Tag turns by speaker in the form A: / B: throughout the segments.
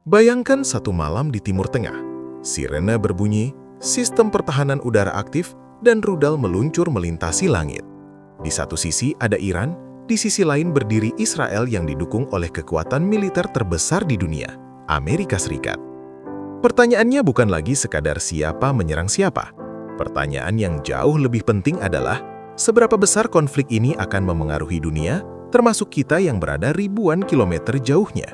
A: Bayangkan satu malam di Timur Tengah. Sirene berbunyi, sistem pertahanan udara aktif, dan rudal meluncur melintasi langit. Di satu sisi ada Iran, di sisi lain berdiri Israel yang didukung oleh kekuatan militer terbesar di dunia, Amerika Serikat. Pertanyaannya bukan lagi sekadar siapa menyerang siapa. Pertanyaan yang jauh lebih penting adalah, seberapa besar konflik ini akan memengaruhi dunia, termasuk kita yang berada ribuan kilometer jauhnya.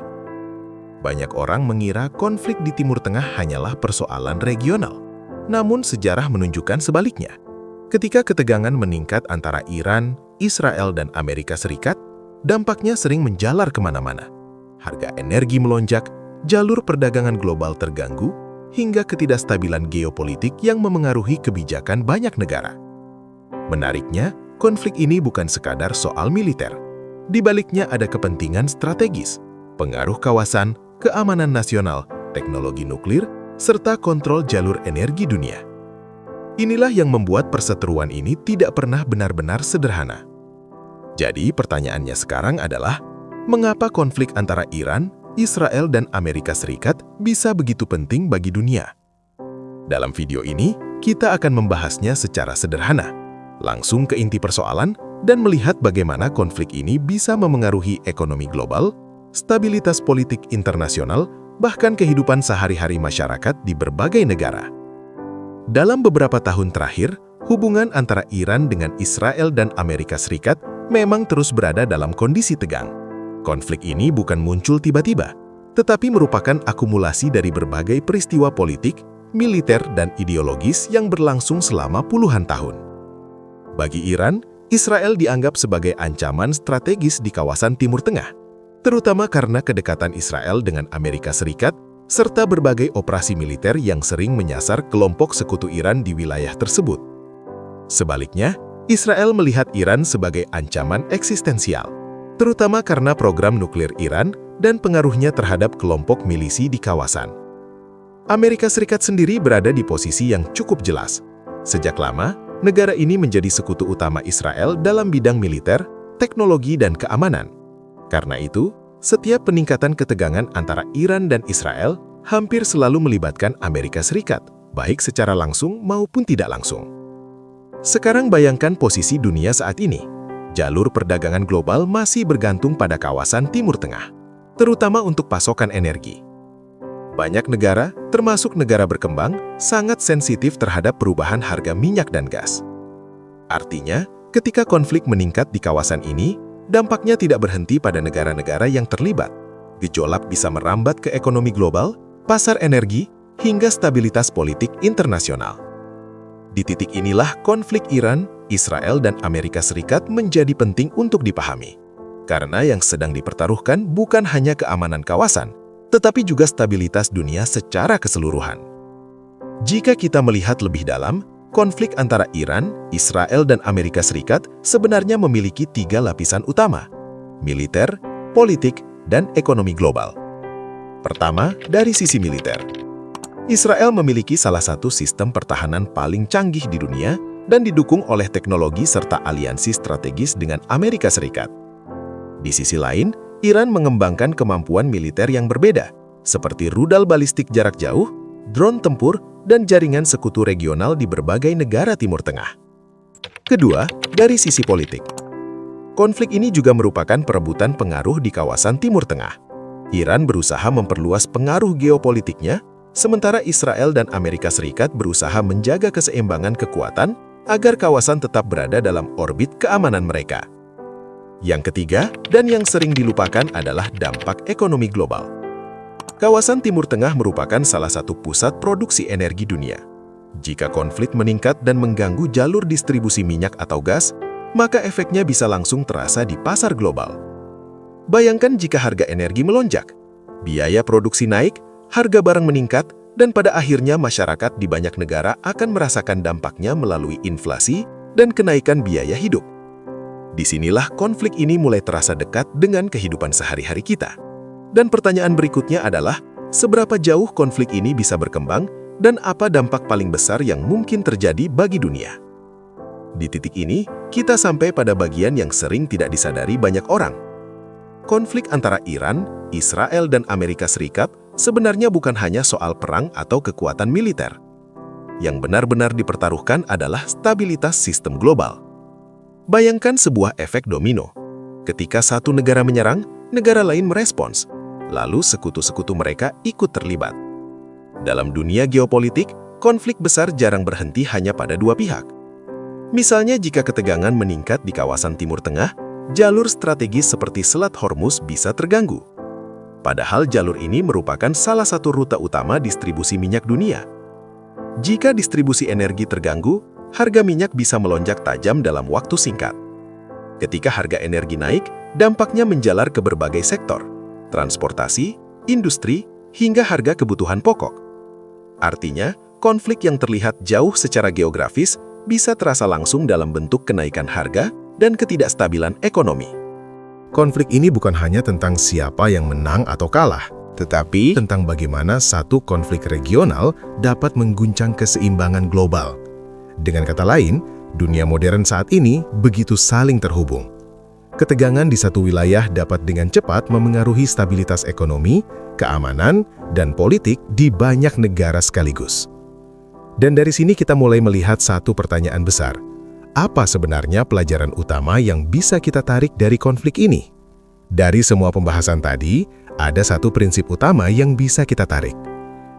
A: Banyak orang mengira konflik di Timur Tengah hanyalah persoalan regional. Namun sejarah menunjukkan sebaliknya. Ketika ketegangan meningkat antara Iran, Israel, dan Amerika Serikat, dampaknya sering menjalar kemana-mana. Harga energi melonjak, jalur perdagangan global terganggu, hingga ketidakstabilan geopolitik yang memengaruhi kebijakan banyak negara. Menariknya, konflik ini bukan sekadar soal militer. Di baliknya ada kepentingan strategis, pengaruh kawasan, keamanan nasional, teknologi nuklir, serta kontrol jalur energi dunia. Inilah yang membuat perseteruan ini tidak pernah benar-benar sederhana. Jadi pertanyaannya sekarang adalah, mengapa konflik antara Iran, Israel, dan Amerika Serikat bisa begitu penting bagi dunia? Dalam video ini, kita akan membahasnya secara sederhana, langsung ke inti persoalan, dan melihat bagaimana konflik ini bisa memengaruhi ekonomi global, stabilitas politik internasional, bahkan kehidupan sehari-hari masyarakat di berbagai negara. Dalam beberapa tahun terakhir, hubungan antara Iran dengan Israel dan Amerika Serikat memang terus berada dalam kondisi tegang. Konflik ini bukan muncul tiba-tiba, tetapi merupakan akumulasi dari berbagai peristiwa politik, militer, dan ideologis yang berlangsung selama puluhan tahun. Bagi Iran, Israel dianggap sebagai ancaman strategis di kawasan Timur Tengah, terutama karena kedekatan Israel dengan Amerika Serikat, serta berbagai operasi militer yang sering menyasar kelompok sekutu Iran di wilayah tersebut. Sebaliknya, Israel melihat Iran sebagai ancaman eksistensial, terutama karena program nuklir Iran dan pengaruhnya terhadap kelompok milisi di kawasan. Amerika Serikat sendiri berada di posisi yang cukup jelas. Sejak lama, negara ini menjadi sekutu utama Israel dalam bidang militer, teknologi, dan keamanan. Karena itu, setiap peningkatan ketegangan antara Iran dan Israel hampir selalu melibatkan Amerika Serikat, baik secara langsung maupun tidak langsung. Sekarang bayangkan posisi dunia saat ini. Jalur perdagangan global masih bergantung pada kawasan Timur Tengah, terutama untuk pasokan energi. Banyak negara, termasuk negara berkembang, sangat sensitif terhadap perubahan harga minyak dan gas. Artinya, ketika konflik meningkat di kawasan ini, dampaknya tidak berhenti pada negara-negara yang terlibat. Gejolak bisa merambat ke ekonomi global, pasar energi, hingga stabilitas politik internasional. Di titik inilah konflik Iran, Israel, dan Amerika Serikat menjadi penting untuk dipahami. Karena yang sedang dipertaruhkan bukan hanya keamanan kawasan, tetapi juga stabilitas dunia secara keseluruhan. Jika kita melihat lebih dalam, konflik antara Iran, Israel, dan Amerika Serikat sebenarnya memiliki 3 lapisan utama: militer, politik, dan ekonomi global. Pertama, dari sisi militer. Israel memiliki salah satu sistem pertahanan paling canggih di dunia dan didukung oleh teknologi serta aliansi strategis dengan Amerika Serikat. Di sisi lain, Iran mengembangkan kemampuan militer yang berbeda, seperti rudal balistik jarak jauh, drone tempur, dan jaringan sekutu regional di berbagai negara Timur Tengah. Kedua, dari sisi politik. Konflik ini juga merupakan perebutan pengaruh di kawasan Timur Tengah. Iran berusaha memperluas pengaruh geopolitiknya, sementara Israel dan Amerika Serikat berusaha menjaga keseimbangan kekuatan agar kawasan tetap berada dalam orbit keamanan mereka. Yang ketiga, dan yang sering dilupakan adalah dampak ekonomi global. Kawasan Timur Tengah merupakan salah satu pusat produksi energi dunia. Jika konflik meningkat dan mengganggu jalur distribusi minyak atau gas, maka efeknya bisa langsung terasa di pasar global. Bayangkan jika harga energi melonjak, biaya produksi naik, harga barang meningkat, dan pada akhirnya masyarakat di banyak negara akan merasakan dampaknya melalui inflasi dan kenaikan biaya hidup. Disinilah konflik ini mulai terasa dekat dengan kehidupan sehari-hari kita. Dan pertanyaan berikutnya adalah, seberapa jauh konflik ini bisa berkembang dan apa dampak paling besar yang mungkin terjadi bagi dunia? Di titik ini, kita sampai pada bagian yang sering tidak disadari banyak orang. Konflik antara Iran, Israel, dan Amerika Serikat sebenarnya bukan hanya soal perang atau kekuatan militer. Yang benar-benar dipertaruhkan adalah stabilitas sistem global. Bayangkan sebuah efek domino. Ketika satu negara menyerang, negara lain merespons, lalu sekutu-sekutu mereka ikut terlibat. Dalam dunia geopolitik, konflik besar jarang berhenti hanya pada dua pihak. Misalnya jika ketegangan meningkat di kawasan Timur Tengah, jalur strategis seperti Selat Hormuz bisa terganggu. Padahal jalur ini merupakan salah satu rute utama distribusi minyak dunia. Jika distribusi energi terganggu, harga minyak bisa melonjak tajam dalam waktu singkat. Ketika harga energi naik, dampaknya menjalar ke berbagai sektor, transportasi, industri, hingga harga kebutuhan pokok. Artinya, konflik yang terlihat jauh secara geografis bisa terasa langsung dalam bentuk kenaikan harga dan ketidakstabilan ekonomi.
B: Konflik ini bukan hanya tentang siapa yang menang atau kalah, tetapi tentang bagaimana satu konflik regional dapat mengguncang keseimbangan global. Dengan kata lain, dunia modern saat ini begitu saling terhubung. Ketegangan di satu wilayah dapat dengan cepat memengaruhi stabilitas ekonomi, keamanan, dan politik di banyak negara sekaligus. Dan dari sini kita mulai melihat satu pertanyaan besar. Apa sebenarnya pelajaran utama yang bisa kita tarik dari konflik ini? Dari semua pembahasan tadi, ada satu prinsip utama yang bisa kita tarik.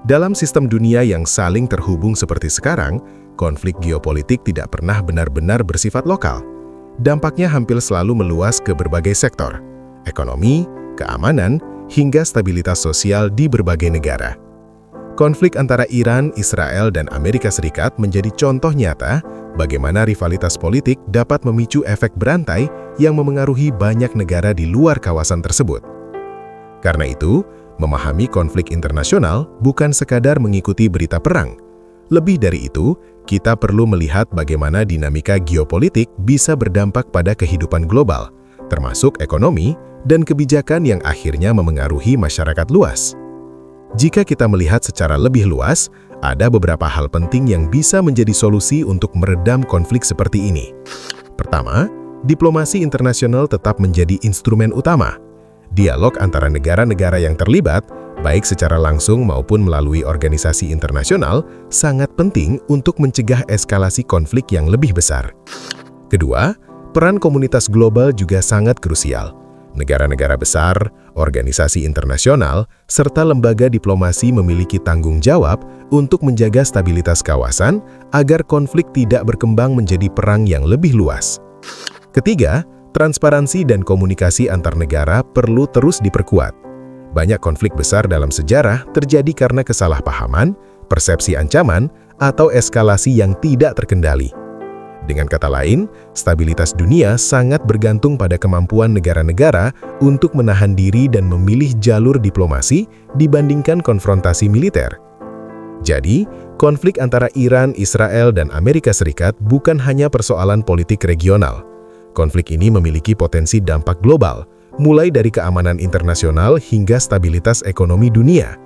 B: Dalam sistem dunia yang saling terhubung seperti sekarang, konflik geopolitik tidak pernah benar-benar bersifat lokal. Dampaknya hampir selalu meluas ke berbagai sektor, ekonomi, keamanan, hingga stabilitas sosial di berbagai negara. Konflik antara Iran, Israel, dan Amerika Serikat menjadi contoh nyata bagaimana rivalitas politik dapat memicu efek berantai yang memengaruhi banyak negara di luar kawasan tersebut. Karena itu, memahami konflik internasional bukan sekadar mengikuti berita perang. Lebih dari itu, kita perlu melihat bagaimana dinamika geopolitik bisa berdampak pada kehidupan global, termasuk ekonomi dan kebijakan yang akhirnya memengaruhi masyarakat luas. Jika kita melihat secara lebih luas, ada beberapa hal penting yang bisa menjadi solusi untuk meredam konflik seperti ini. Pertama, diplomasi internasional tetap menjadi instrumen utama. Dialog antara negara-negara yang terlibat, baik secara langsung maupun melalui organisasi internasional, sangat penting untuk mencegah eskalasi konflik yang lebih besar. Kedua, peran komunitas global juga sangat krusial. Negara-negara besar, organisasi internasional, serta lembaga diplomasi memiliki tanggung jawab untuk menjaga stabilitas kawasan agar konflik tidak berkembang menjadi perang yang lebih luas. Ketiga, transparansi dan komunikasi antar negara perlu terus diperkuat. Banyak konflik besar dalam sejarah terjadi karena kesalahpahaman, persepsi ancaman, atau eskalasi yang tidak terkendali. Dengan kata lain, stabilitas dunia sangat bergantung pada kemampuan negara-negara untuk menahan diri dan memilih jalur diplomasi dibandingkan konfrontasi militer. Jadi, konflik antara Iran, Israel, dan Amerika Serikat bukan hanya persoalan politik regional. Konflik ini memiliki potensi dampak global, mulai dari keamanan internasional hingga stabilitas ekonomi dunia.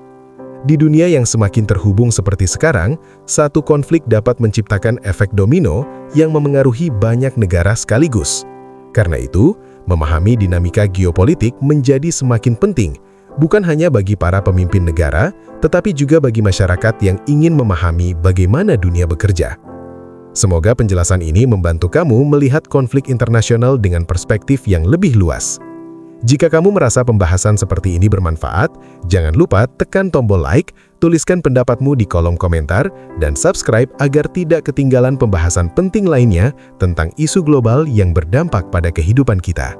B: Di dunia yang semakin terhubung seperti sekarang, satu konflik dapat menciptakan efek domino yang memengaruhi banyak negara sekaligus. Karena itu, memahami dinamika geopolitik menjadi semakin penting, bukan hanya bagi para pemimpin negara, tetapi juga bagi masyarakat yang ingin memahami bagaimana dunia bekerja. Semoga penjelasan ini membantu kamu melihat konflik internasional dengan perspektif yang lebih luas. Jika kamu merasa pembahasan seperti ini bermanfaat, jangan lupa tekan tombol like, tuliskan pendapatmu di kolom komentar, dan subscribe agar tidak ketinggalan pembahasan penting lainnya tentang isu global yang berdampak pada kehidupan kita.